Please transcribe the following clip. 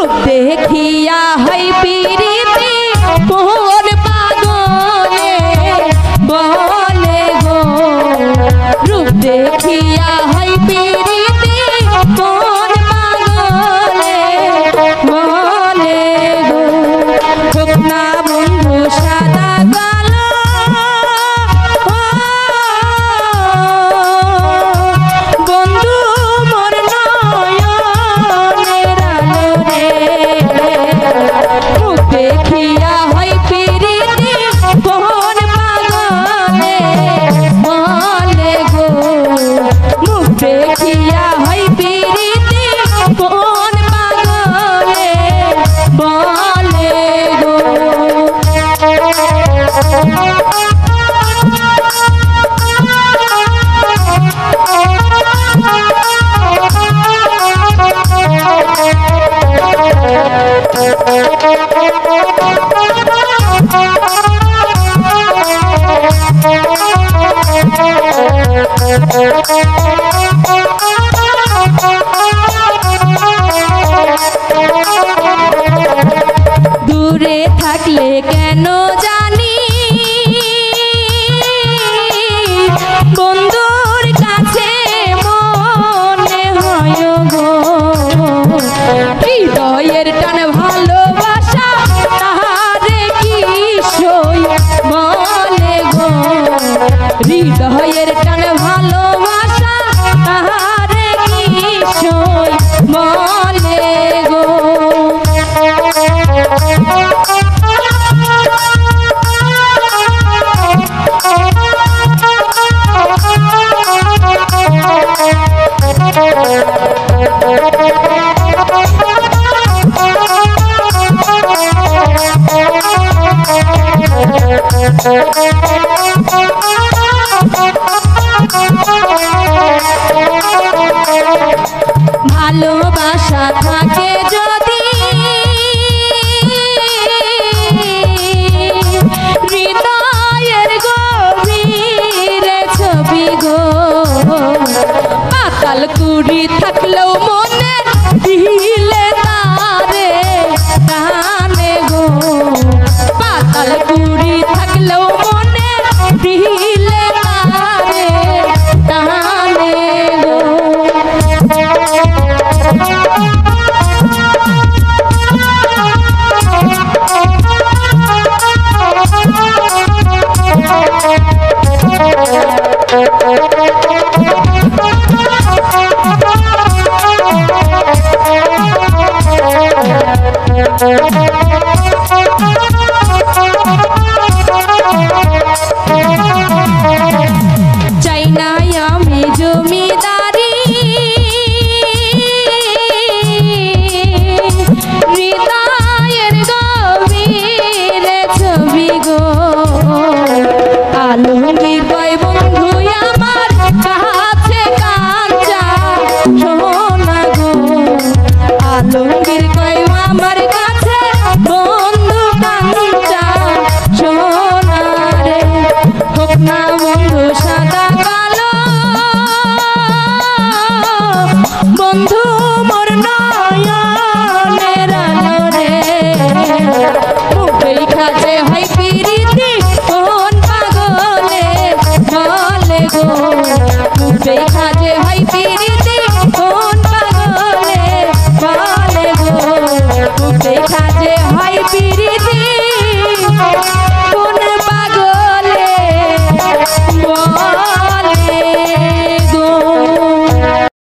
रूप देखिया है पीरिति कोन पागले बोले गो रूप देखिया है पीरिति कोन पागले बोले गो ठोकना बंधु सादा गालो बंधु मोर नयनेर आलो रे मुख देखिया है पीरिति कोन पागले बोले गो मुख देखिया है पीरिति कोन पागले बोले गो दूरे থাকলে কেন জানি বন্ধুর কাছে মনে হয় গো হৃদয়ের টান ভালোবাসা তাহারে কি সই বলে গো হৃদয়ের টান ভালোবাসা তাহারে কি সই বলে গো ভালোবাসা থাকে যদি হৃদয়ের গভীরে ছবি গো পাতাল কুড়ি থাকলেও মনে দিলে তারে টানে গো পাতাল কুড়ি থাকলেও মনে দিলে তারে টানে গো চাই না আমি জমিদারি হৃদয়ের গভীরে ছবি গো আলমগীর কয় বন্ধু আমার কাছে কাঁচা সোনা গো আলমগীর কয় আমার কাছে বন্ধু কাঁচা সোনা রে হোক না বন্ধু সাদা কালো বন্ধু মোর নয়নের আলো রে মুখ দেখাছে হয় পীরিতি কোন পাগলে বলে গো মুখ দেখাছে হয় পীরিতি কোন পাগলে বলে গো মুখ দেখা